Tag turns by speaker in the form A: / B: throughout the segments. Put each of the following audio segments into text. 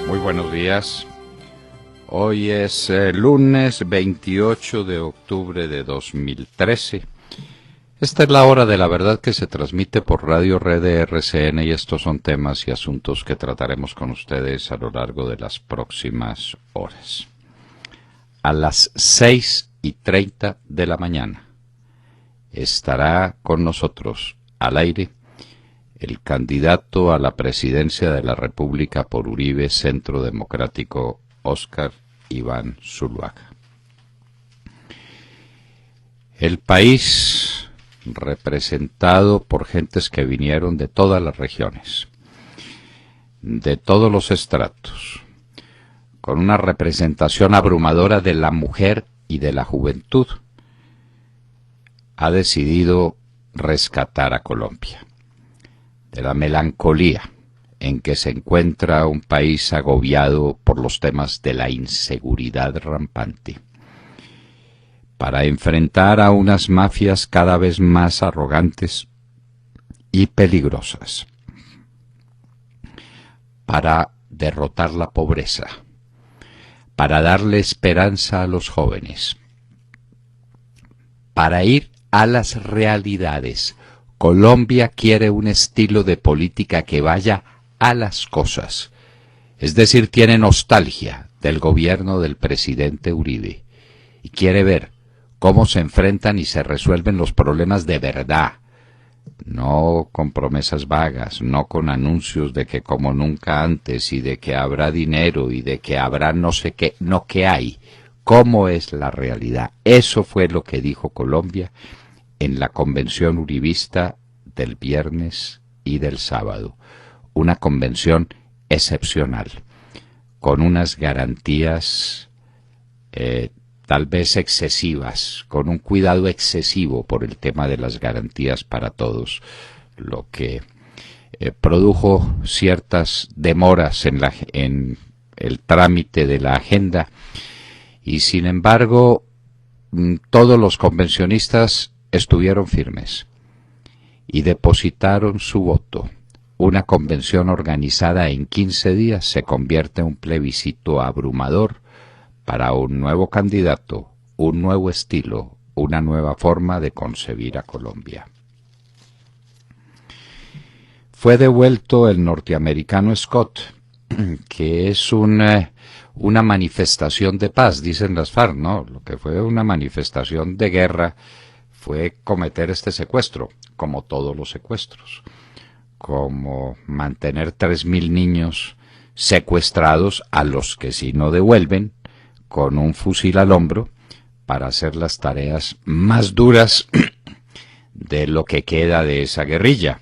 A: Muy buenos días. Hoy es lunes 28 de octubre de 2013. Esta es la hora de la verdad que se transmite por Radio Red de RCN y estos son temas y asuntos que trataremos con ustedes a lo largo de las próximas horas. A las 6:30 de la mañana estará con nosotros al aire el candidato a la presidencia de la República por Uribe Centro Democrático, Óscar Iván Zuluaga. El país representado por gentes que vinieron de todas las regiones, de todos los estratos, con una representación abrumadora de la mujer y de la juventud, ha decidido rescatar a Colombia de la melancolía en que se encuentra un país agobiado por los temas de la inseguridad rampante, para enfrentar a unas mafias cada vez más arrogantes y peligrosas, para derrotar la pobreza, para darle esperanza a los jóvenes, para ir a las realidades. Colombia quiere un estilo de política que vaya a las cosas, es decir, tiene nostalgia del gobierno del presidente Uribe y quiere ver cómo se enfrentan y se resuelven los problemas de verdad, no con promesas vagas, no con anuncios de que como nunca antes y de que habrá dinero y de que habrá no sé qué, no que hay, cómo es la realidad. Eso fue lo que dijo Colombia en la convención uribista del viernes y del sábado. Una convención excepcional, con unas garantías tal vez excesivas, con un cuidado excesivo por el tema de las garantías para todos, lo que produjo ciertas demoras en el trámite de la agenda, y sin embargo todos los convencionistas estuvieron firmes y depositaron su voto. Una convención organizada en 15 días se convierte en un plebiscito abrumador para un nuevo candidato, un nuevo estilo, una nueva forma de concebir a Colombia. Fue devuelto el norteamericano Scott, que es una manifestación de paz, dicen las FARC, ¿no? Lo que fue una manifestación de guerra fue cometer este secuestro, como todos los secuestros, como mantener 3.000 niños secuestrados a los que si no devuelven, con un fusil al hombro, para hacer las tareas más duras de lo que queda de esa guerrilla.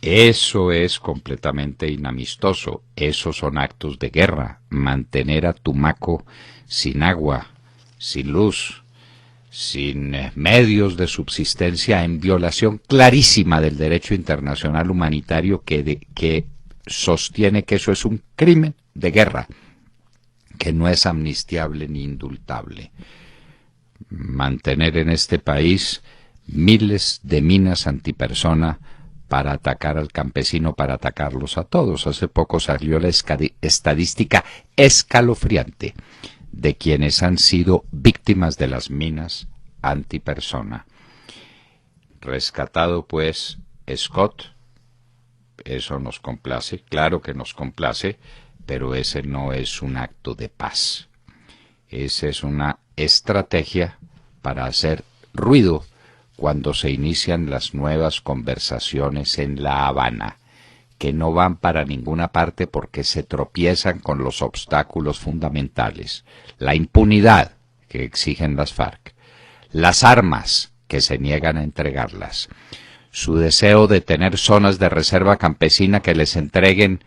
A: Eso es completamente inamistoso, esos son actos de guerra, mantener a Tumaco sin agua, sin luz, sin medios de subsistencia, en violación clarísima del derecho internacional humanitario que sostiene que eso es un crimen de guerra, que no es amnistiable ni indultable. Mantener en este país miles de minas antipersona para atacar al campesino, para atacarlos a todos. Hace poco salió la estadística escalofriante de quienes han sido víctimas de las minas antipersona. Rescatado pues Scott, eso nos complace, claro que nos complace, pero ese no es un acto de paz. Esa es una estrategia para hacer ruido cuando se inician las nuevas conversaciones en La Habana, que no van para ninguna parte porque se tropiezan con los obstáculos fundamentales, la impunidad que exigen las FARC, las armas que se niegan a entregarlas, su deseo de tener zonas de reserva campesina que les entreguen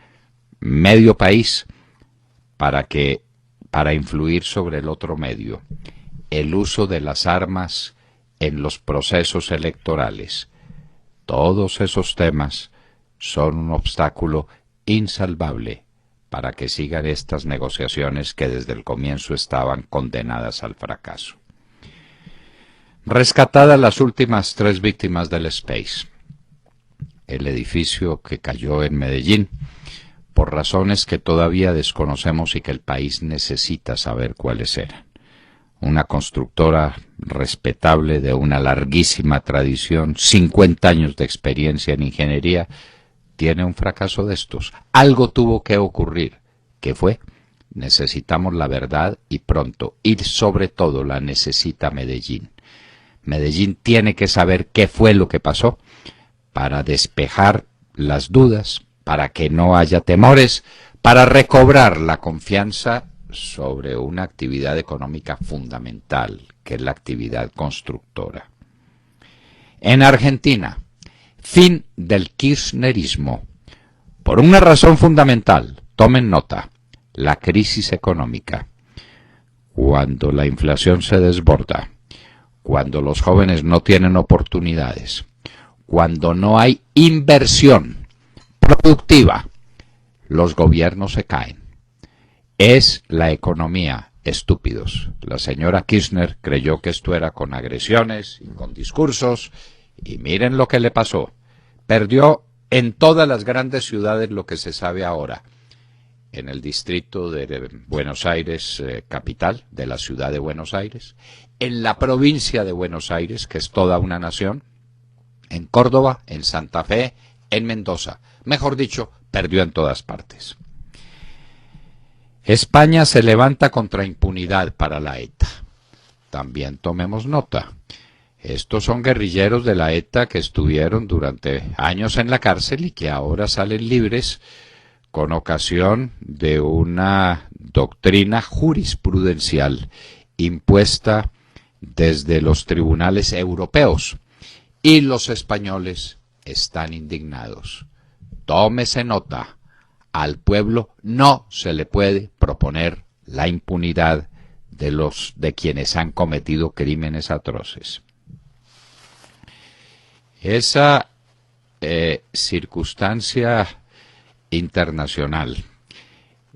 A: medio país para influir sobre el otro medio, el uso de las armas en los procesos electorales. Todos esos temas son un obstáculo insalvable para que sigan estas negociaciones que desde el comienzo estaban condenadas al fracaso. Rescatadas las últimas 3 víctimas del Space, el edificio que cayó en Medellín, por razones que todavía desconocemos y que el país necesita saber cuáles eran. Una constructora respetable de una larguísima tradición, 50 años de experiencia en ingeniería, tiene un fracaso de estos. Algo tuvo que ocurrir. ¿Qué fue? Necesitamos la verdad y pronto. Y sobre todo la necesita Medellín. Medellín tiene que saber qué fue lo que pasó para despejar las dudas, para que no haya temores, para recobrar la confianza sobre una actividad económica fundamental, que es la actividad constructora. En Argentina, fin del kirchnerismo. Por una razón fundamental, tomen nota, la crisis económica. Cuando la inflación se desborda, cuando los jóvenes no tienen oportunidades, cuando no hay inversión productiva, los gobiernos se caen. Es la economía, estúpidos. La señora Kirchner creyó que esto era con agresiones y con discursos, y miren lo que le pasó. Perdió en todas las grandes ciudades lo que se sabe ahora. En el distrito de Buenos Aires, capital, de la ciudad de Buenos Aires, en la provincia de Buenos Aires, que es toda una nación, en Córdoba, en Santa Fe, en Mendoza. Mejor dicho, perdió en todas partes. España se levanta contra impunidad para la ETA. También tomemos nota. Estos son guerrilleros de la ETA que estuvieron durante años en la cárcel y que ahora salen libres con ocasión de una doctrina jurisprudencial impuesta desde los tribunales europeos. Y los españoles están indignados. Tómese nota. Al pueblo no se le puede proponer la impunidad de quienes han cometido crímenes atroces. Esa circunstancia internacional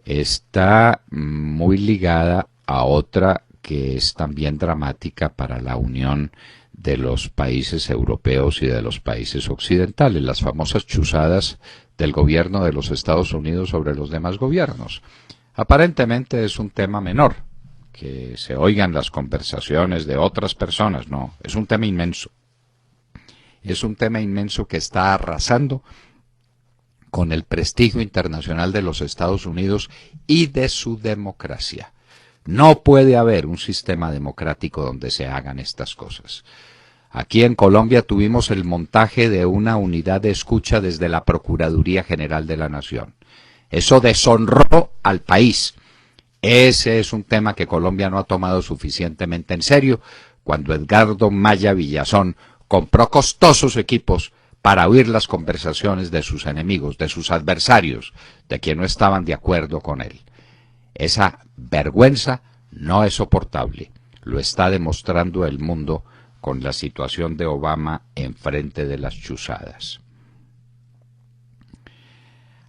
A: está muy ligada a otra que es también dramática para la unión de los países europeos y de los países occidentales, las famosas chuzadas del gobierno de los Estados Unidos sobre los demás gobiernos. Aparentemente es un tema menor, que se oigan las conversaciones de otras personas, no, es un tema inmenso. Es un tema inmenso que está arrasando con el prestigio internacional de los Estados Unidos y de su democracia. No puede haber un sistema democrático donde se hagan estas cosas. Aquí en Colombia tuvimos el montaje de una unidad de escucha desde la Procuraduría General de la Nación. Eso deshonró al país. Ese es un tema que Colombia no ha tomado suficientemente en serio cuando Edgardo Maya Villazón compró costosos equipos para oír las conversaciones de sus enemigos, de sus adversarios, de quienes no estaban de acuerdo con él. Esa vergüenza no es soportable. Lo está demostrando el mundo con la situación de Obama enfrente de las chuzadas.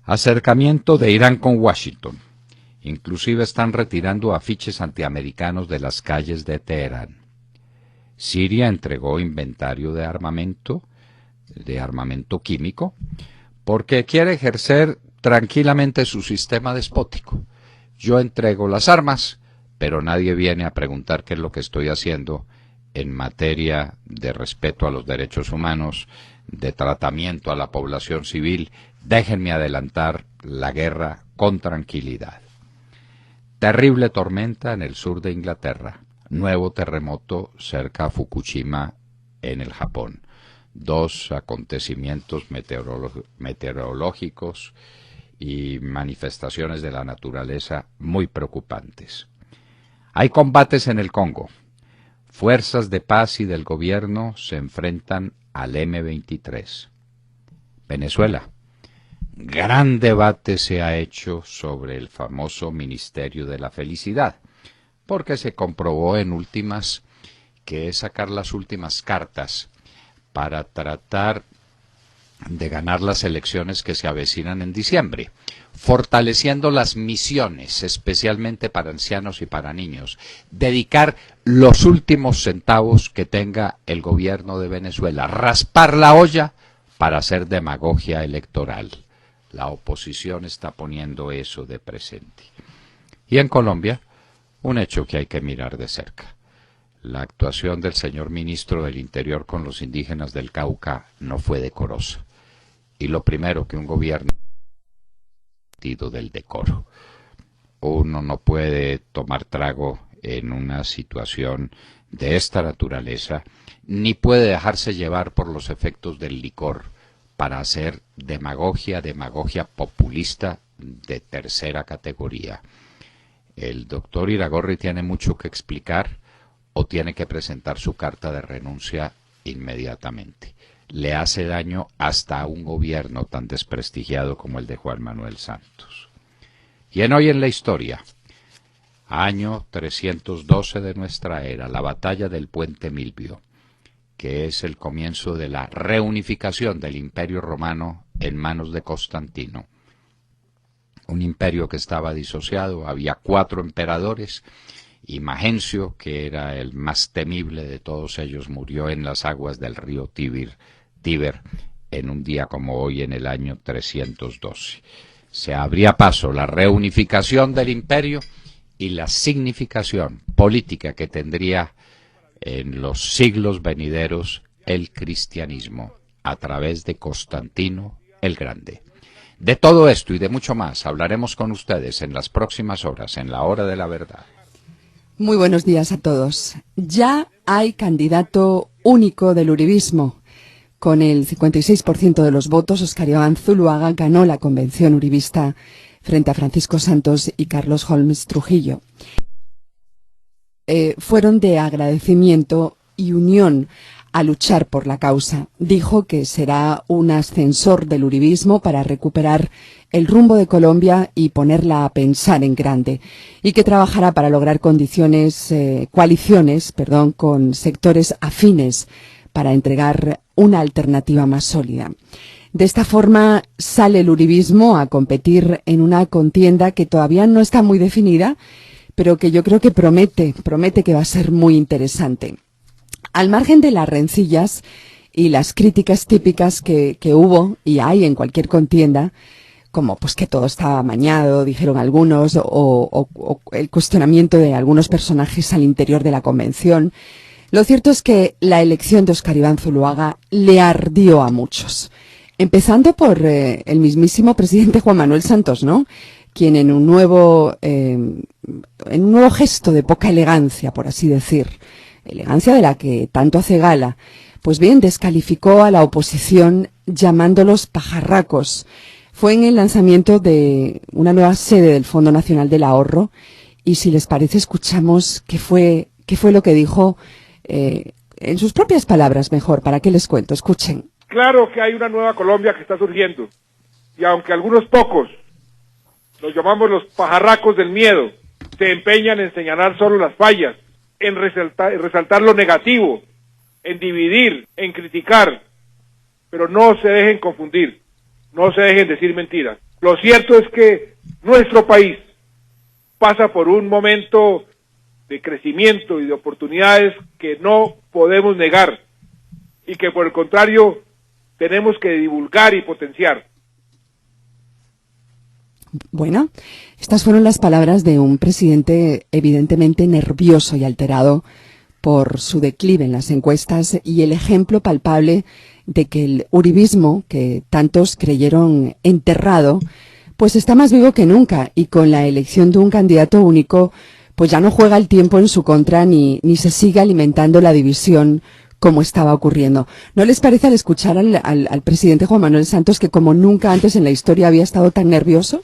A: Acercamiento de Irán con Washington. Inclusive están retirando afiches antiamericanos de las calles de Teherán. Siria entregó inventario de armamento químico, porque quiere ejercer tranquilamente su sistema despótico. Yo entrego las armas, pero nadie viene a preguntar qué es lo que estoy haciendo en materia de respeto a los derechos humanos, de tratamiento a la población civil. Déjenme adelantar la guerra con tranquilidad. Terrible tormenta en el sur de Inglaterra. Nuevo terremoto cerca a Fukushima en el Japón. 2 acontecimientos meteorológicos y manifestaciones de la naturaleza muy preocupantes. Hay combates en el Congo. Fuerzas de paz y del gobierno se enfrentan al M23. Venezuela. Gran debate se ha hecho sobre el famoso Ministerio de la Felicidad, porque se comprobó en últimas que es sacar las últimas cartas para tratar de ganar las elecciones que se avecinan en diciembre, fortaleciendo las misiones, especialmente para ancianos y para niños, dedicar los últimos centavos que tenga el gobierno de Venezuela, raspar la olla para hacer demagogia electoral. La oposición está poniendo eso de presente. Y en Colombia, un hecho que hay que mirar de cerca. La actuación del señor ministro del Interior con los indígenas del Cauca no fue decorosa. Y lo primero que un gobierno del decoro. Uno no puede tomar trago en una situación de esta naturaleza, ni puede dejarse llevar por los efectos del licor para hacer demagogia populista de tercera categoría. El doctor Iragorri tiene mucho que explicar o tiene que presentar su carta de renuncia inmediatamente. Le hace daño hasta a un gobierno tan desprestigiado como el de Juan Manuel Santos. Y hoy en la historia, año 312 de nuestra era, la batalla del Puente Milvio, que es el comienzo de la reunificación del Imperio Romano en manos de Constantino. Un imperio que estaba disociado, había 4 emperadores, y Magencio, que era el más temible de todos ellos, murió en las aguas del río Tíber en un día como hoy en el año 312. Se abría paso la reunificación del imperio y la significación política que tendría en los siglos venideros el cristianismo a través de Constantino el Grande. De todo esto y de mucho más hablaremos con ustedes en las próximas horas, en la Hora de la Verdad.
B: Muy buenos días a todos. Ya hay candidato único del uribismo. Con el 56% de los votos, Óscar Iván Zuluaga ganó la convención uribista frente a Francisco Santos y Carlos Holmes Trujillo. Fueron de agradecimiento y unión a luchar por la causa. Dijo que será un ascensor del uribismo para recuperar el rumbo de Colombia y ponerla a pensar en grande, y que trabajará para lograr coaliciones con sectores afines para entregar una alternativa más sólida. De esta forma sale el uribismo a competir en una contienda que todavía no está muy definida, pero que yo creo que promete que va a ser muy interesante. Al margen de las rencillas y las críticas típicas que hubo y hay en cualquier contienda, como pues que todo estaba amañado, dijeron algunos, o el cuestionamiento de algunos personajes al interior de la convención, lo cierto es que la elección de Óscar Iván Zuluaga le ardió a muchos. Empezando por el mismísimo presidente Juan Manuel Santos, ¿no?, quien en un nuevo gesto de poca elegancia, por así decir, elegancia de la que tanto hace gala, pues bien, descalificó a la oposición llamándolos pajarracos. Fue en el lanzamiento de una nueva sede del Fondo Nacional del Ahorro, y si les parece escuchamos qué fue lo que dijo en sus propias palabras, mejor, ¿para qué les cuento? Escuchen.
C: Claro que hay una nueva Colombia que está surgiendo, y aunque algunos pocos, los llamamos los pajarracos del miedo, se empeñan en señalar solo las fallas, en resaltar lo negativo, en dividir, en criticar, pero no se dejen confundir, no se dejen decir mentiras. Lo cierto es que nuestro país pasa por un momento de crecimiento y de oportunidades que no podemos negar, y que por el contrario tenemos que divulgar y potenciar.
B: Bueno, estas fueron las palabras de un presidente evidentemente nervioso y alterado por su declive en las encuestas, y el ejemplo palpable de que el uribismo, que tantos creyeron enterrado, pues está más vivo que nunca, y con la elección de un candidato único, pues ya no juega el tiempo en su contra ni se sigue alimentando la división como estaba ocurriendo. ¿No les parece, al escuchar al presidente Juan Manuel Santos, que como nunca antes en la historia había estado tan nervioso?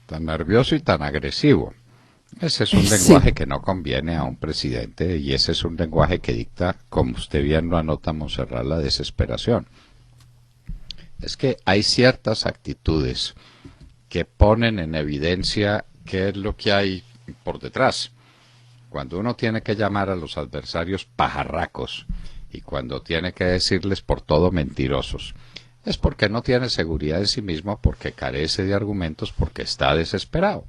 A: Tan nervioso y tan agresivo. Ese es un lenguaje que no conviene a un presidente, y ese es un lenguaje que dicta, como usted bien lo anota, Monserrat, la desesperación. Es que hay ciertas actitudes que ponen en evidencia qué es lo que hay por detrás. Cuando uno tiene que llamar a los adversarios pajarracos y cuando tiene que decirles por todo mentirosos, es porque no tiene seguridad en sí mismo, porque carece de argumentos, porque está desesperado.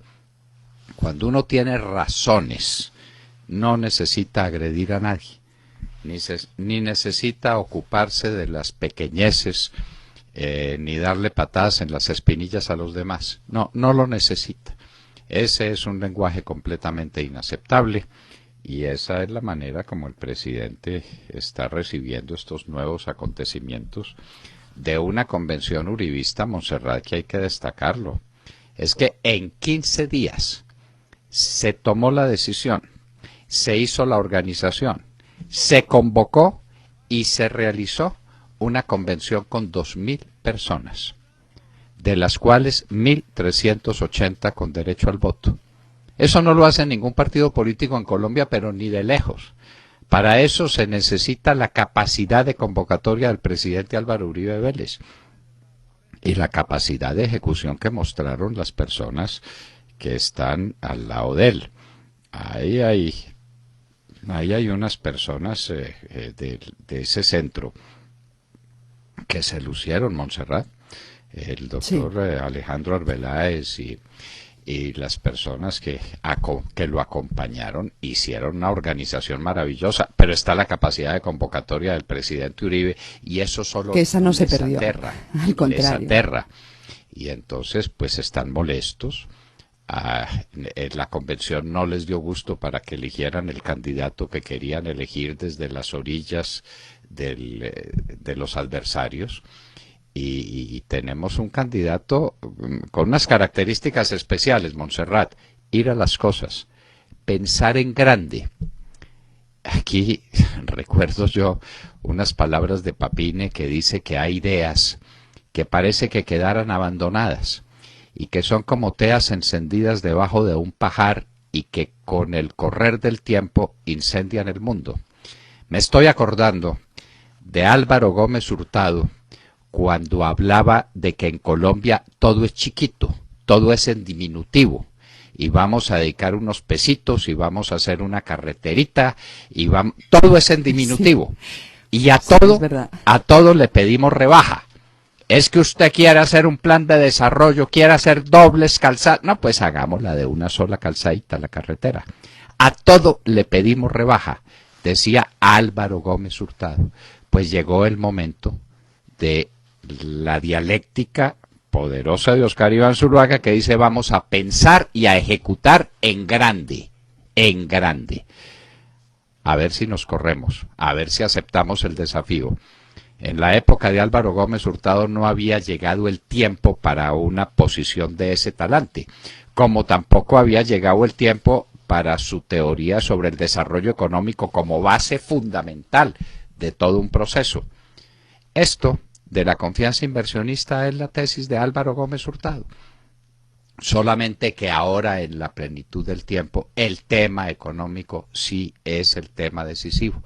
A: Cuando uno tiene razones, no necesita agredir a nadie, ni necesita ocuparse de las pequeñeces ni darle patadas en las espinillas a los demás. No, no lo necesita. Ese es un lenguaje completamente inaceptable y esa es la manera como el presidente está recibiendo estos nuevos acontecimientos de una convención uribista, Montserrat, que hay que destacarlo. Es que en 15 días se tomó la decisión, se hizo la organización, se convocó y se realizó una convención con 2.000 personas, de las cuales 1.380 con derecho al voto. Eso no lo hace ningún partido político en Colombia, pero ni de lejos. Para eso se necesita la capacidad de convocatoria del presidente Álvaro Uribe Vélez y la capacidad de ejecución que mostraron las personas que están al lado de él. Ahí hay unas personas de ese centro que se lucieron, Montserrat, el doctor Alejandro Arbeláez y las personas que lo acompañaron hicieron una organización maravillosa, pero está la capacidad de convocatoria del presidente Uribe y eso solo
B: que esa no se perdió, al contrario.
A: Les aterra. Y entonces pues están molestos. La convención no les dio gusto para que eligieran el candidato que querían elegir desde las orillas de los adversarios. Y tenemos un candidato con unas características especiales, Montserrat: ir a las cosas, pensar en grande. Aquí recuerdo yo unas palabras de Papine que dice que hay ideas que parece que quedaran abandonadas y que son como teas encendidas debajo de un pajar y que con el correr del tiempo incendian el mundo. Me estoy acordando de Álvaro Gómez Hurtado, cuando hablaba de que en Colombia todo es chiquito, todo es en diminutivo, y vamos a dedicar unos pesitos y vamos a hacer una carreterita, y todo es en diminutivo. Sí. Y a todo le pedimos rebaja. Es que usted quiere hacer un plan de desarrollo, quiere hacer dobles calzadas, no, pues hagámosla de una sola calzadita, la carretera. A todo le pedimos rebaja, decía Álvaro Gómez Hurtado. Pues llegó el momento de la dialéctica poderosa de Oscar Iván Zuluaga, que dice: vamos a pensar y a ejecutar en grande, en grande. A ver si nos corremos, a ver si aceptamos el desafío. En la época de Álvaro Gómez Hurtado no había llegado el tiempo para una posición de ese talante, como tampoco había llegado el tiempo para su teoría sobre el desarrollo económico como base fundamental de todo un proceso. Esto de la confianza inversionista es la tesis de Álvaro Gómez Hurtado. Solamente que ahora, en la plenitud del tiempo, el tema económico sí es el tema decisivo.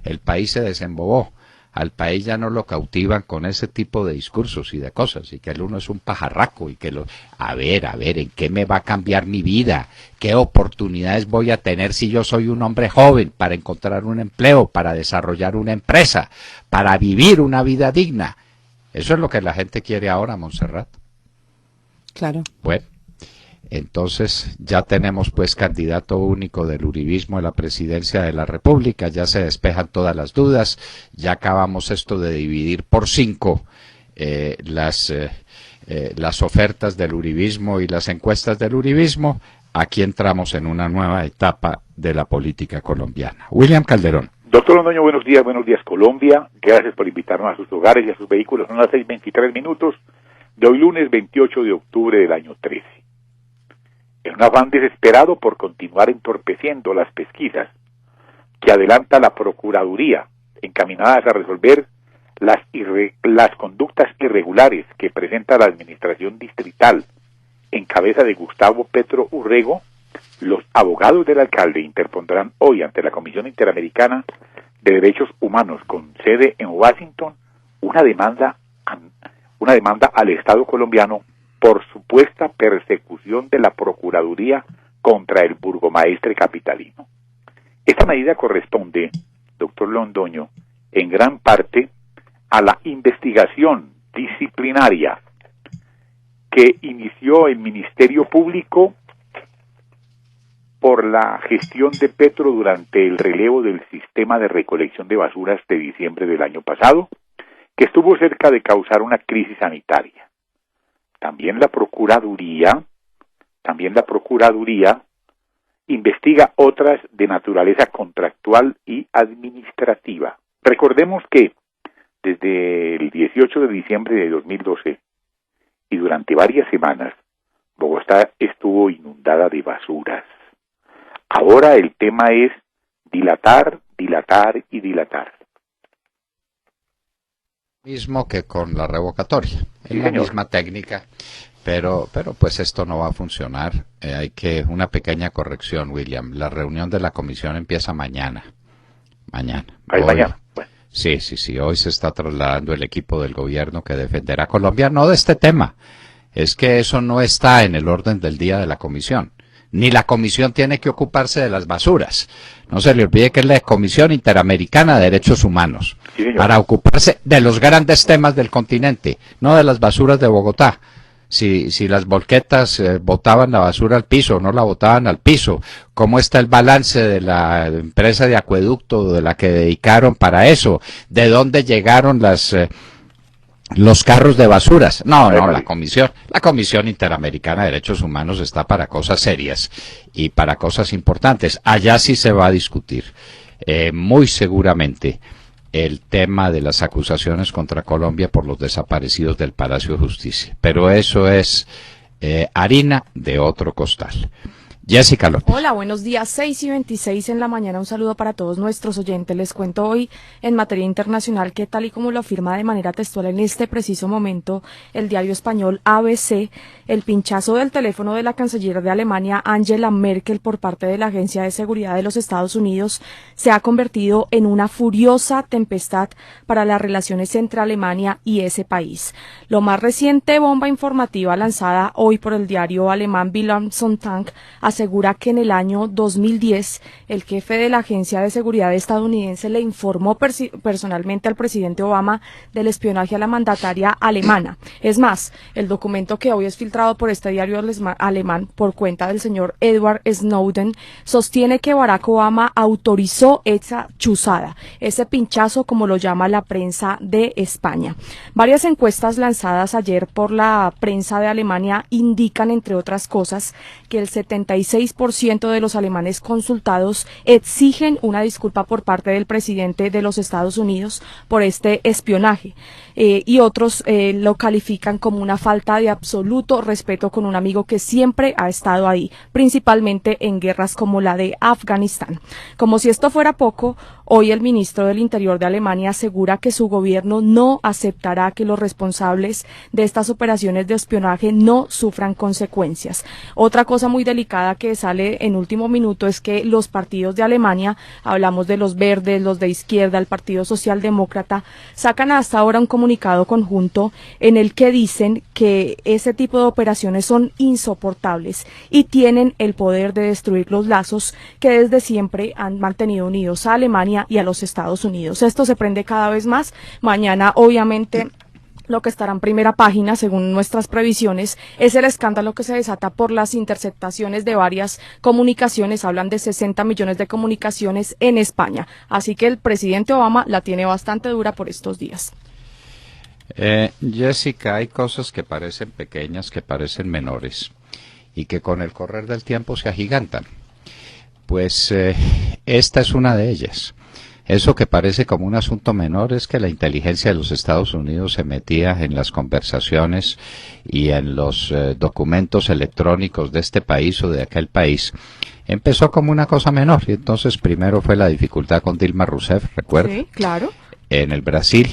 A: El país se desembobó. Al país ya no lo cautivan con ese tipo de discursos y de cosas, y que el uno es un pajarraco, y que a ver, ¿en qué me va a cambiar mi vida? ¿Qué oportunidades voy a tener si yo soy un hombre joven para encontrar un empleo, para desarrollar una empresa, para vivir una vida digna? Eso es lo que la gente quiere ahora, Montserrat.
B: Claro.
A: Bueno, entonces ya tenemos pues candidato único del uribismo a la presidencia de la República, ya se despejan todas las dudas, ya acabamos esto de dividir por 5 las ofertas del uribismo y las encuestas del uribismo. Aquí entramos en una nueva etapa de la política colombiana. William Calderón.
D: Doctor Londoño, buenos días Colombia, gracias por invitarnos a sus hogares y a sus vehículos. Son las 6:23 de hoy lunes 28 de octubre del año 13. En un afán desesperado por continuar entorpeciendo las pesquisas que adelanta la Procuraduría, encaminadas a resolver las conductas irregulares que presenta la administración distrital en cabeza de Gustavo Petro Urrego, los abogados del alcalde interpondrán hoy ante la Comisión Interamericana de Derechos Humanos con sede en Washington una demanda al Estado colombiano por supuesta persecución de la Procuraduría contra el burgomaestre capitalino. Esta medida corresponde, doctor Londoño, en gran parte a la investigación disciplinaria que inició el Ministerio Público por la gestión de Petro durante el relevo del sistema de recolección de basuras de diciembre del año pasado, que estuvo cerca de causar una crisis sanitaria. También la Procuraduría investiga otras de naturaleza contractual y administrativa. Recordemos que desde el 18 de diciembre de 2012 y durante varias semanas, Bogotá estuvo inundada de basuras. Ahora el tema es dilatar y dilatar.
A: Mismo que con la revocatoria,
D: Sí,
A: es la
D: señor.
A: misma técnica, pero pues esto no va a funcionar. Hay una pequeña corrección, William. La reunión de la comisión empieza mañana. Mañana.
D: Ahí
A: Hoy-
D: mañana. Bueno,
A: Sí. Hoy se está trasladando el equipo del gobierno que defenderá a Colombia, no de este tema. Es que eso no está en el orden del día de la comisión. Ni la comisión tiene que ocuparse de las basuras. No se le olvide que es la Comisión Interamericana de Derechos Humanos.
D: sí, señor.
A: Para ocuparse de los grandes temas del continente, no de las basuras de Bogotá. Si las volquetas botaban la basura al piso, no la botaban al piso, cómo está el balance de la empresa de acueducto de la que dedicaron para eso, de dónde llegaron los carros de basuras. No, la Comisión Interamericana de Derechos Humanos está para cosas serias y para cosas importantes. Allá sí se va a discutir, muy seguramente, el tema de las acusaciones contra Colombia por los desaparecidos del Palacio de Justicia. Pero eso es harina de otro costal. Jessica López.
E: Hola, buenos días. 6:26 en la mañana. Un saludo para todos nuestros oyentes. Les cuento hoy en materia internacional que, tal y como lo afirma de manera textual en este preciso momento el diario español ABC, el pinchazo del teléfono de la canciller de Alemania, Angela Merkel, por parte de la Agencia de Seguridad de los Estados Unidos, se ha convertido en una furiosa tempestad para las relaciones entre Alemania y ese país. Lo más reciente bomba informativa lanzada hoy por el diario alemán Bilanz-Sonntag asegura que en el año 2010 el jefe de la Agencia de Seguridad estadounidense le informó personalmente al presidente Obama del espionaje a la mandataria alemana. Es más, el documento que hoy es filtrado por este diario alemán por cuenta del señor Edward Snowden sostiene que Barack Obama autorizó esa chuzada, ese pinchazo como lo llama la prensa de España. Varias encuestas lanzadas ayer por la prensa de Alemania indican, entre otras cosas, que el 76% de los alemanes consultados exigen una disculpa por parte del presidente de los Estados Unidos por este espionaje, y otros lo califican como una falta de absoluto respeto con un amigo que siempre ha estado ahí, principalmente en guerras como la de Afganistán. Como si esto fuera poco, hoy el ministro del Interior de Alemania asegura que su gobierno no aceptará que los responsables de estas operaciones de espionaje no sufran consecuencias. Otra cosa muy delicada que sale en último minuto es que los partidos de Alemania, hablamos de los verdes, los de izquierda, el Partido Socialdemócrata, sacan hasta ahora un comunicado conjunto en el que dicen que ese tipo de operaciones son insoportables y tienen el poder de destruir los lazos que desde siempre han mantenido unidos a Alemania y a los Estados Unidos. Esto se prende cada vez más. Mañana, obviamente, lo que estará en primera página, según nuestras previsiones, es el escándalo que se desata por las interceptaciones de varias comunicaciones. Hablan de 60 millones de comunicaciones en España. Así que el presidente Obama la tiene bastante dura por estos días.
A: Jessica, hay cosas que parecen pequeñas, que parecen menores y que con el correr del tiempo se agigantan. Pues esta es una de ellas. Eso que parece como un asunto menor es que la inteligencia de los Estados Unidos se metía en las conversaciones y en los documentos electrónicos de este país o de aquel país. Empezó como una cosa menor y entonces primero fue la dificultad con Dilma Rousseff, ¿recuerda?
E: Sí, claro.
A: En el Brasil.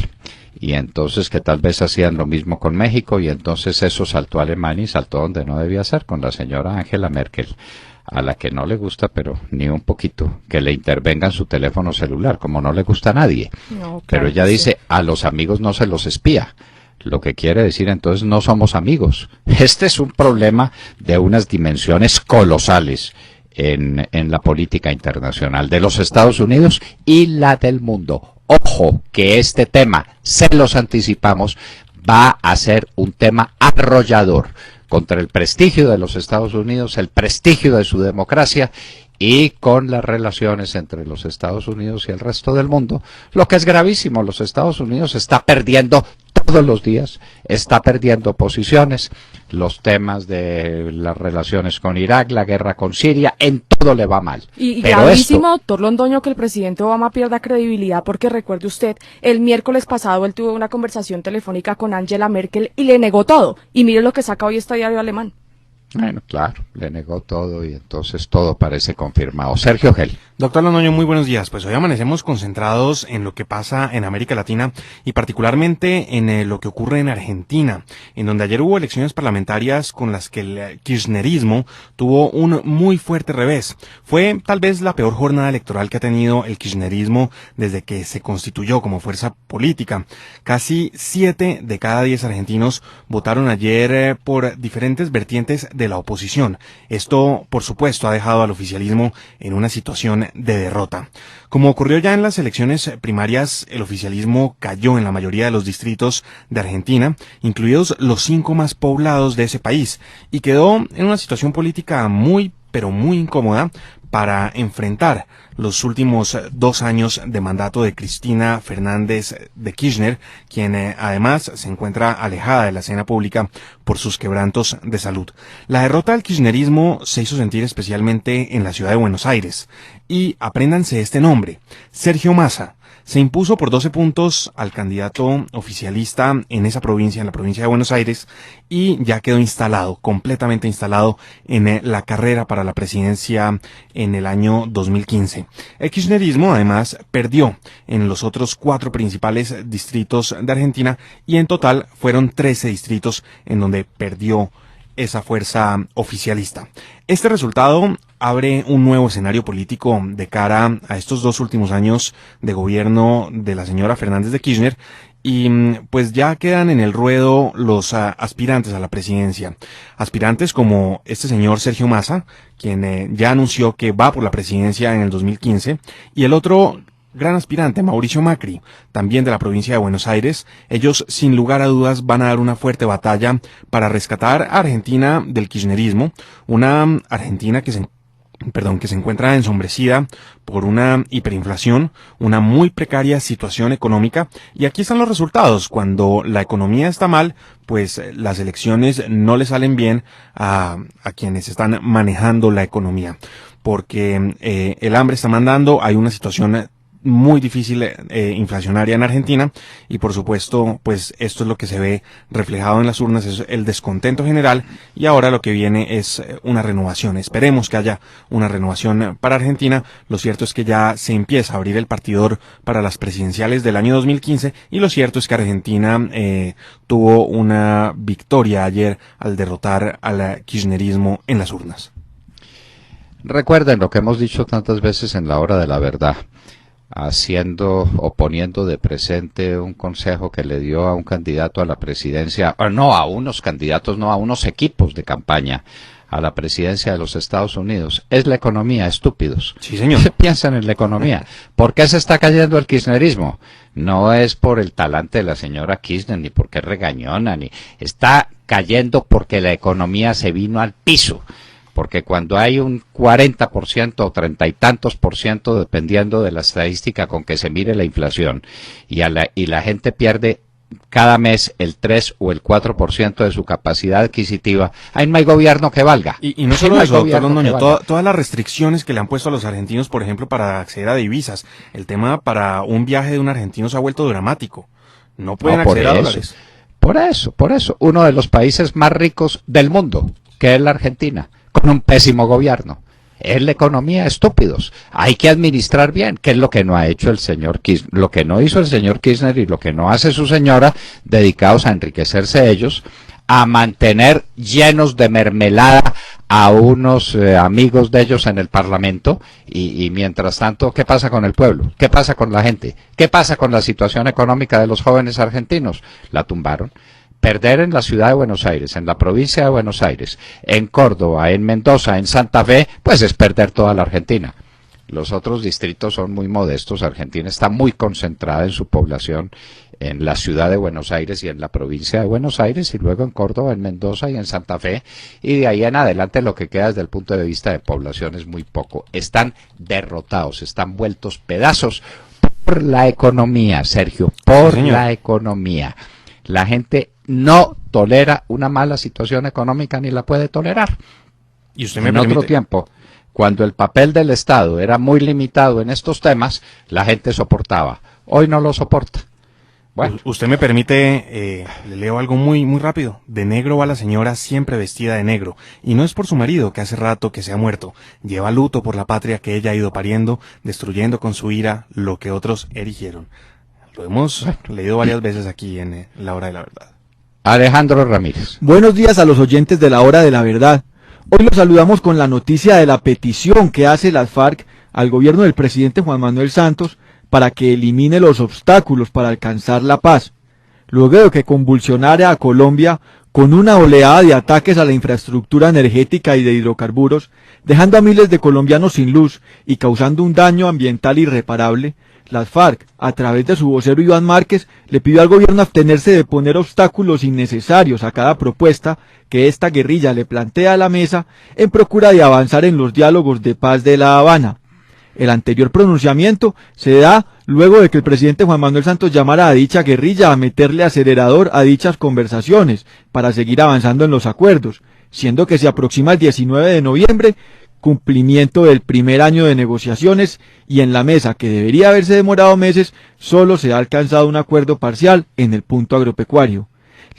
A: Y entonces que tal vez hacían lo mismo con México y entonces eso saltó a Alemania y saltó donde no debía ser, con la señora Angela Merkel, a la que no le gusta, pero ni un poquito, que le intervengan su teléfono celular, como no le gusta a nadie.
E: No, claro,
A: Pero ella dice, a los amigos no se los espía. Lo que quiere decir entonces no somos amigos. Este es un problema de unas dimensiones colosales en la política internacional de los Estados Unidos y la del mundo. Ojo, que este tema, se los anticipamos, va a ser un tema arrollador contra el prestigio de los Estados Unidos, el prestigio de su democracia y con las relaciones entre los Estados Unidos y el resto del mundo, lo que es gravísimo. Los Estados Unidos está perdiendo todos los días, está perdiendo posiciones, los temas de las relaciones con Irak, la guerra con Siria, en todo le va mal.
E: Y
A: pero
E: gravísimo, doctor Londoño, que el presidente Obama pierda credibilidad, porque recuerde usted, el miércoles pasado él tuvo una conversación telefónica con Angela Merkel y le negó todo. Y mire lo que saca hoy este diario alemán.
A: Bueno, claro, le negó todo y entonces todo parece confirmado. Sergio Gel.
F: Doctor Londoño, muy buenos días. Pues hoy amanecemos concentrados en lo que pasa en América Latina y particularmente en lo que ocurre en Argentina, en donde ayer hubo elecciones parlamentarias con las que el kirchnerismo tuvo un muy fuerte revés. Fue tal vez la peor jornada electoral que ha tenido el kirchnerismo desde que se constituyó como fuerza política. Casi 7 de cada 10 argentinos votaron ayer por diferentes vertientes de la oposición. Esto, por supuesto, ha dejado al oficialismo en una situación de derrota. Como ocurrió ya en las elecciones primarias, el oficialismo cayó en la mayoría de los distritos de Argentina, incluidos los 5 más poblados de ese país, y quedó en una situación política muy, pero muy incómoda para enfrentar los últimos 2 años de mandato de Cristina Fernández de Kirchner, quien además se encuentra alejada de la escena pública por sus quebrantos de salud. La derrota del kirchnerismo se hizo sentir especialmente en la ciudad de Buenos Aires, y apréndanse este nombre, Sergio Massa. Se impuso por 12 puntos al candidato oficialista en esa provincia, en la provincia de Buenos Aires, y ya quedó instalado, completamente instalado en la carrera para la presidencia en el año 2015. El kirchnerismo además perdió en los otros 4 principales distritos de Argentina y en total fueron 13 distritos en donde perdió esa fuerza oficialista. Este resultado abre un nuevo escenario político de cara a estos 2 últimos años de gobierno de la señora Fernández de Kirchner, y pues ya quedan en el ruedo los aspirantes a la presidencia. Aspirantes como este señor Sergio Massa, quien ya anunció que va por la presidencia en el 2015, y el otro gran aspirante, Mauricio Macri, también de la provincia de Buenos Aires. Ellos, sin lugar a dudas, van a dar una fuerte batalla para rescatar a Argentina del kirchnerismo, una Argentina que se encuentra ensombrecida por una hiperinflación, una muy precaria situación económica, y aquí están los resultados. Cuando la economía está mal, pues las elecciones no le salen bien a quienes están manejando la economía, porque el hambre está mandando, hay una situación muy difícil inflacionaria en Argentina, y por supuesto pues esto es lo que se ve reflejado en las urnas, es el descontento general, y ahora lo que viene es una renovación. Esperemos que haya una renovación para Argentina. Lo cierto es que ya se empieza a abrir el partidor para las presidenciales del año 2015, y lo cierto es que Argentina tuvo una victoria ayer al derrotar al kirchnerismo en las urnas.
A: Recuerden lo que hemos dicho tantas veces en la hora de la verdad, poniendo de presente un consejo que le dio a un candidato a la presidencia, no a unos candidatos, no a unos equipos de campaña a la presidencia de los Estados Unidos. Es la economía, estúpidos.
F: Sí, señor.
A: Piensan en la economía. ¿Por qué se está cayendo el kirchnerismo? No es por el talante de la señora Kirchner, ni porque es regañona, ni está cayendo porque la economía se vino al piso. Porque cuando hay un 40% o 30 y tantos por ciento, dependiendo de la estadística con que se mire la inflación, y la gente pierde cada mes el 3 o el 4% de su capacidad adquisitiva, ahí no hay gobierno que valga.
F: Y no solo eso, doctor Londoño, todas las restricciones que le han puesto a los argentinos, por ejemplo, para acceder a divisas, el tema para un viaje de un argentino se ha vuelto dramático. No pueden acceder a dólares.
A: Por eso, uno de los países más ricos del mundo, que es la Argentina, con un pésimo gobierno. Es la economía, estúpidos. Hay que administrar bien, que es lo que no ha hecho el señor Kirchner, lo que no hizo el señor Kirchner y lo que no hace su señora, dedicados a enriquecerse ellos, a mantener llenos de mermelada a unos amigos de ellos en el Parlamento, y mientras tanto, ¿qué pasa con el pueblo? ¿Qué pasa con la gente? ¿Qué pasa con la situación económica de los jóvenes argentinos? La tumbaron. Perder en la ciudad de Buenos Aires, en la provincia de Buenos Aires, en Córdoba, en Mendoza, en Santa Fe, pues es perder toda la Argentina. Los otros distritos son muy modestos. Argentina está muy concentrada en su población en la ciudad de Buenos Aires y en la provincia de Buenos Aires, y luego en Córdoba, en Mendoza y en Santa Fe, y de ahí en adelante lo que queda desde el punto de vista de población es muy poco. Están derrotados, están vueltos pedazos por la economía, Sergio, por la economía. La gente no tolera una mala situación económica ni la puede tolerar.
F: Y usted me
A: en
F: permite...
A: otro tiempo, cuando el papel del Estado era muy limitado en estos temas, la gente soportaba. Hoy no lo soporta. Bueno.
F: Usted me permite, le leo algo muy rápido. De negro va la señora siempre vestida de negro. Y no es por su marido, que hace rato que se ha muerto. Lleva luto por la patria que ella ha ido pariendo, destruyendo con su ira lo que otros erigieron. Lo hemos leído varias veces aquí en La Hora de la Verdad.
A: Alejandro Ramírez.
G: Buenos días a los oyentes de La Hora de la Verdad. Hoy los saludamos con la noticia de la petición que hace las FARC al gobierno del presidente Juan Manuel Santos para que elimine los obstáculos para alcanzar la paz, luego de que convulsionara a Colombia con una oleada de ataques a la infraestructura energética y de hidrocarburos, dejando a miles de colombianos sin luz y causando un daño ambiental irreparable. Las FARC, a través de su vocero Iván Márquez, le pidió al gobierno abstenerse de poner obstáculos innecesarios a cada propuesta que esta guerrilla le plantea a la mesa en procura de avanzar en los diálogos de paz de La Habana. El anterior pronunciamiento se da luego de que el presidente Juan Manuel Santos llamara a dicha guerrilla a meterle acelerador a dichas conversaciones para seguir avanzando en los acuerdos, siendo que se aproxima el 19 de noviembre, cumplimiento del primer año de negociaciones, y en la mesa, que debería haberse demorado meses, solo se ha alcanzado un acuerdo parcial en el punto agropecuario.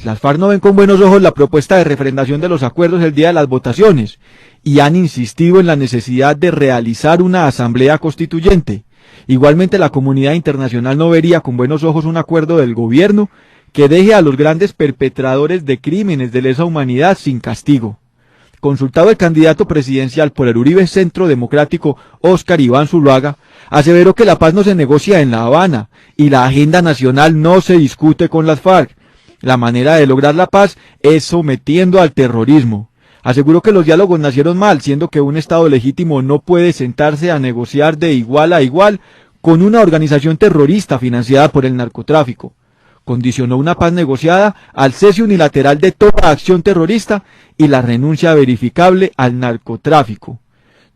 G: Las FARC no ven con buenos ojos la propuesta de refrendación de los acuerdos el día de las votaciones y han insistido en la necesidad de realizar una asamblea constituyente. Igualmente, la comunidad internacional no vería con buenos ojos un acuerdo del gobierno que deje a los grandes perpetradores de crímenes de lesa humanidad sin castigo. Consultado el candidato presidencial por el Uribe Centro Democrático, Óscar Iván Zuluaga, aseveró que la paz no se negocia en La Habana y la agenda nacional no se discute con las FARC. La manera de lograr la paz es sometiendo al terrorismo. Aseguró que los diálogos nacieron mal, siendo que un Estado legítimo no puede sentarse a negociar de igual a igual con una organización terrorista financiada por el narcotráfico. Condicionó una paz negociada al cese unilateral de toda acción terrorista y la renuncia verificable al narcotráfico.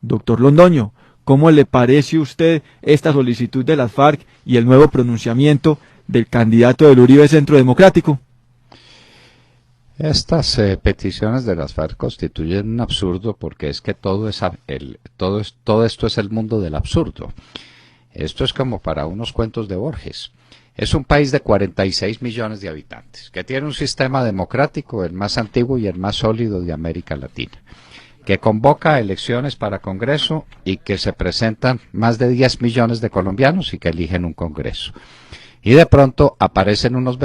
G: Doctor Londoño, ¿cómo le parece a usted esta solicitud de las FARC y el nuevo pronunciamiento del candidato del Uribe Centro Democrático?
A: Estas peticiones de las FARC constituyen un absurdo, porque es que todo esto es el mundo del absurdo. Esto es como para unos cuentos de Borges. Es un país de 46 millones de habitantes, que tiene un sistema democrático, el más antiguo y el más sólido de América Latina, que convoca elecciones para Congreso y que se presentan más de 10 millones de colombianos y que eligen un Congreso. Y de pronto aparecen unos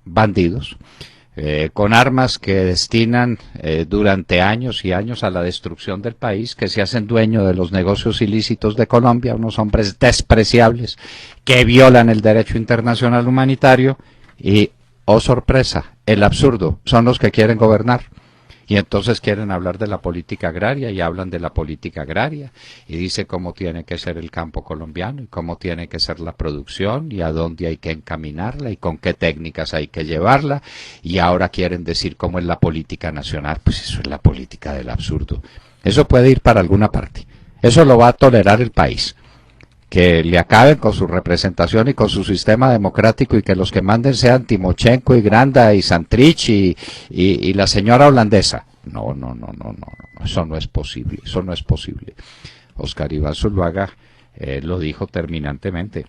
A: bandidos con armas que destinan durante años y años a la destrucción del país, que se hacen dueños de los negocios ilícitos de Colombia, unos hombres despreciables que violan el derecho internacional humanitario y, oh sorpresa, el absurdo, son los que quieren gobernar. Y entonces quieren hablar de la política agraria y hablan de la política agraria y dice cómo tiene que ser el campo colombiano y cómo tiene que ser la producción y a dónde hay que encaminarla y con qué técnicas hay que llevarla, y ahora quieren decir cómo es la política nacional. Pues eso es la política del absurdo. Eso puede ir para alguna parte. Eso lo va a tolerar el país. Que le acaben con su representación y con su sistema democrático y que los que manden sean Timochenko y Granda y Santrich y la señora holandesa. No, eso no es posible, Óscar Iván Zuluaga lo dijo terminantemente.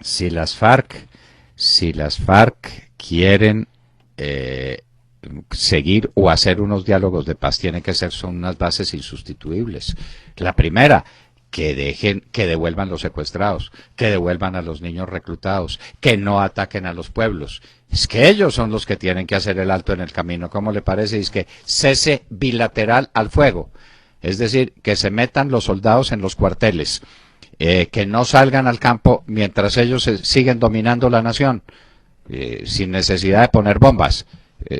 A: Si las FARC quieren seguir o hacer unos diálogos de paz, son unas bases insustituibles. La primera, que devuelvan los secuestrados, que devuelvan a los niños reclutados, que no ataquen a los pueblos. Es que ellos son los que tienen que hacer el alto en el camino. ¿Cómo le parece? Es que cese bilateral al fuego. Es decir, que se metan los soldados en los cuarteles, que no salgan al campo mientras ellos siguen dominando la nación, sin necesidad de poner bombas.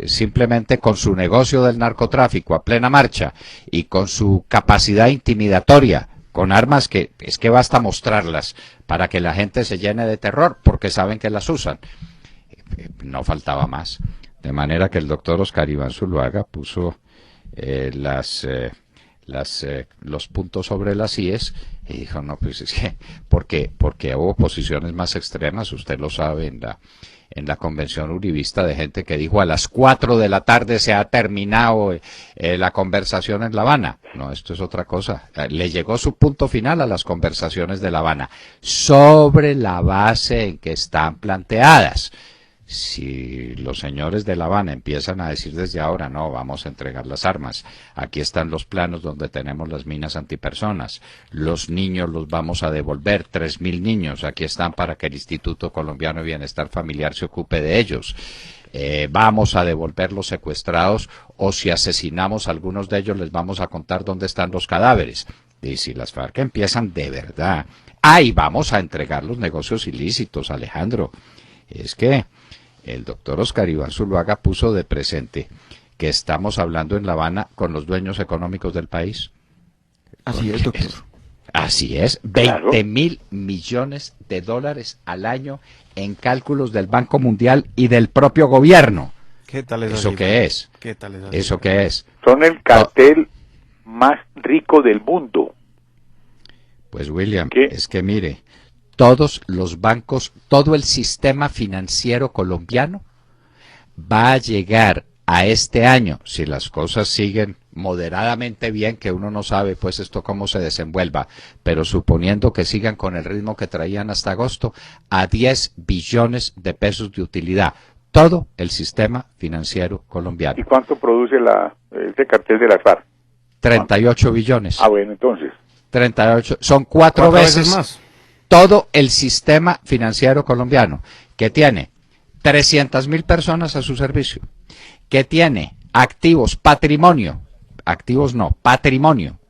A: Simplemente con su negocio del narcotráfico a plena marcha y con su capacidad intimidatoria, con armas que es que basta mostrarlas para que la gente se llene de terror porque saben que las usan. no faltaba más. De manera que el doctor Oscar Iván Zuluaga puso los puntos sobre las IES y dijo, no, pues es que, porque hubo posiciones más extremas, usted lo sabe, en la convención uribista, de gente que dijo a las 4 de la tarde se ha terminado la conversación en La Habana. No, esto es otra cosa. Le llegó su punto final a las conversaciones de La Habana, sobre la base en que están planteadas. Si los señores de La Habana empiezan a decir desde ahora, no, vamos a entregar las armas, aquí están los planos donde tenemos las minas antipersonas, los niños los vamos a devolver, 3.000 niños, aquí están para que el Instituto Colombiano de Bienestar Familiar se ocupe de ellos, vamos a devolver los secuestrados, o si asesinamos a algunos de ellos les vamos a contar dónde están los cadáveres. Y si las FARC empiezan de verdad, ¡ay, vamos a entregar los negocios ilícitos, Alejandro! Es que el doctor Oscar Iván Zuluaga puso de presente que estamos hablando en La Habana con los dueños económicos del país.
G: Así es, doctor.
A: Así es,
D: Claro.
A: 20.000 millones de dólares al año en cálculos del Banco Mundial y del propio gobierno.
F: ¿Qué tal esa
A: ¿Eso
F: cifra?
A: qué es?
F: ¿Qué tal esa
A: ¿Eso
F: cifra?
A: qué es?
D: Son el cartel más rico del mundo.
A: Pues William,
D: ¿Qué?
A: es que mire, todos los bancos, todo el sistema financiero colombiano va a llegar a este año, si las cosas siguen moderadamente bien, que uno no sabe pues esto cómo se desenvuelva, pero suponiendo que sigan con el ritmo que traían hasta agosto, a 10 billones de pesos de utilidad, todo el sistema financiero colombiano.
D: ¿Y cuánto produce ese cartel de las FARC?
A: 38 billones.
D: Ah, bueno, entonces.
A: 38, son cuatro veces
F: más.
A: todo el sistema financiero colombiano, que tiene 300.000 personas a su servicio, que tiene patrimonio,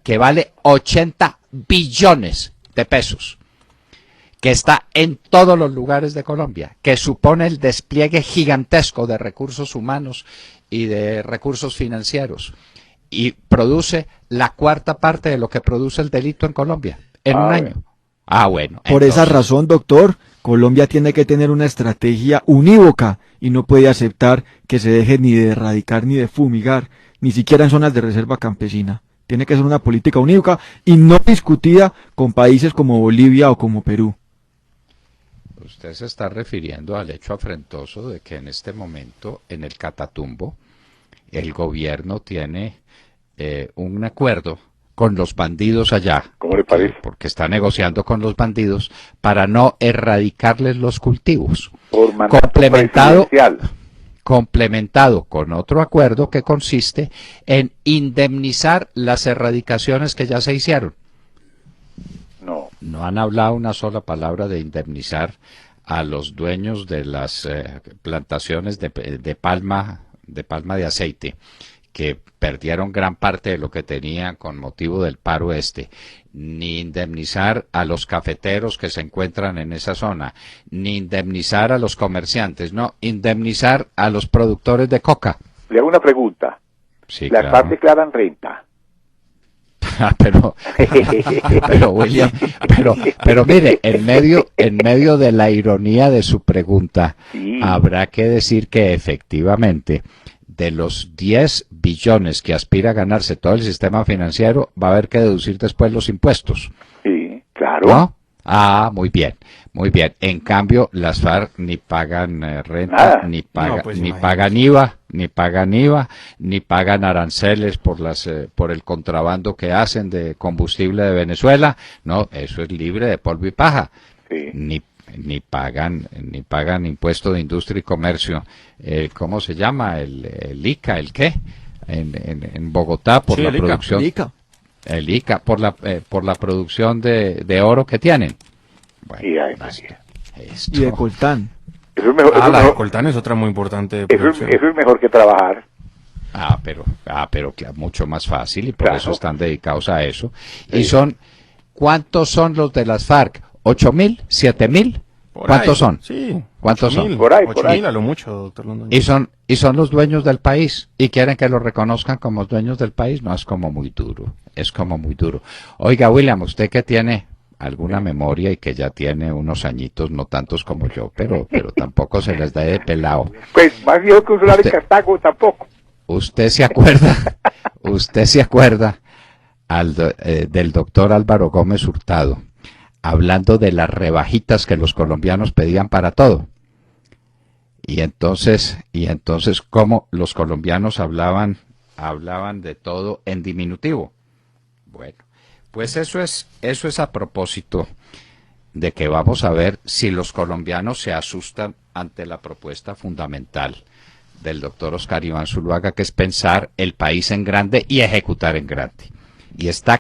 A: que vale 80 billones de pesos, que está en todos los lugares de Colombia, que supone el despliegue gigantesco de recursos humanos y de recursos financieros, y produce la cuarta parte de lo que produce el delito en Colombia en un año. Ah, bueno.
G: Por esa razón, doctor, Colombia tiene que tener una estrategia unívoca y no puede aceptar que se deje ni de erradicar ni de fumigar, ni siquiera en zonas de reserva campesina. Tiene que ser una política unívoca y no discutida con países como Bolivia o como Perú.
A: Usted se está refiriendo al hecho afrentoso de que en este momento, en el Catatumbo, el gobierno tiene un acuerdo con los bandidos allá.
D: ¿Cómo le parece?
A: Porque está negociando con los bandidos para no erradicarles los cultivos.
D: Por mandato
A: Complementado
D: presidencial.
A: complementado con otro acuerdo que consiste en indemnizar las erradicaciones que ya se hicieron.
D: No.
A: No han hablado una sola palabra de indemnizar a los dueños de las plantaciones de palma de aceite, que perdieron gran parte de lo que tenían con motivo del paro ni indemnizar a los cafeteros que se encuentran en esa zona, ni indemnizar a los comerciantes, no, indemnizar a los productores de coca.
D: Le hago una pregunta.
A: Sí,
D: Las
A: claro.
D: FARC declaran renta.
A: pero William, pero mire, en medio de la ironía de su pregunta,
D: Sí.
A: habrá que decir que efectivamente de los 10 billones que aspira a ganarse todo el sistema financiero, va a haber que deducir después los impuestos,
D: Sí, claro.
A: ¿no? Ah, muy bien, muy bien. En cambio, las FARC ni pagan renta,
D: Nada.
A: ni
F: No, pues
A: pagan IVA, ni pagan aranceles por el contrabando que hacen de combustible de Venezuela. No, eso es libre de polvo y paja.
D: Sí.
A: Ni pagan impuesto de industria y comercio. ¿Cómo se llama? El ICA, ¿el qué? En Bogotá por
F: Sí,
A: la
F: el ICA.
A: producción.
G: Lica.
A: El ICA por la producción de oro que tienen. Bueno,
D: Y ahí,
A: esto-
G: Y de coltán.
D: Eso es mejor, eso
F: Ah,
D: es
F: la de
D: mejor-
F: coltán es otra muy importante de
D: eso es-
F: producción.
D: eso es mejor que trabajar.
A: pero claro, mucho más fácil y por
D: Claro.
A: eso están dedicados a eso.
D: Sí.
A: Y ¿cuántos son los de las FARC? ¿8.000? ¿7.000?
F: Por
A: ¿Cuántos
F: ahí.
A: son?
F: Sí.
A: ¿Cuántos
F: 8.000,
A: son?
D: Por ahí,
F: 8.000 a lo mucho, doctor Londoño.
A: Y son los dueños del país y quieren que los reconozcan como dueños del país. No, es como muy duro, es como muy duro. Oiga, William, usted que tiene alguna memoria y que ya tiene unos añitos, no tantos como yo, pero tampoco se les da de pelado.
D: Pues más viejo que un solar en Cartago tampoco.
A: ¿Usted se acuerda del doctor Álvaro Gómez Hurtado hablando de las rebajitas que los colombianos pedían para todo? Y entonces cómo los colombianos hablaban de todo en diminutivo. Bueno, pues eso es a propósito de que vamos a ver si los colombianos se asustan ante la propuesta fundamental del doctor Oscar Iván Zuluaga, que es pensar el país en grande y ejecutar en grande. Y está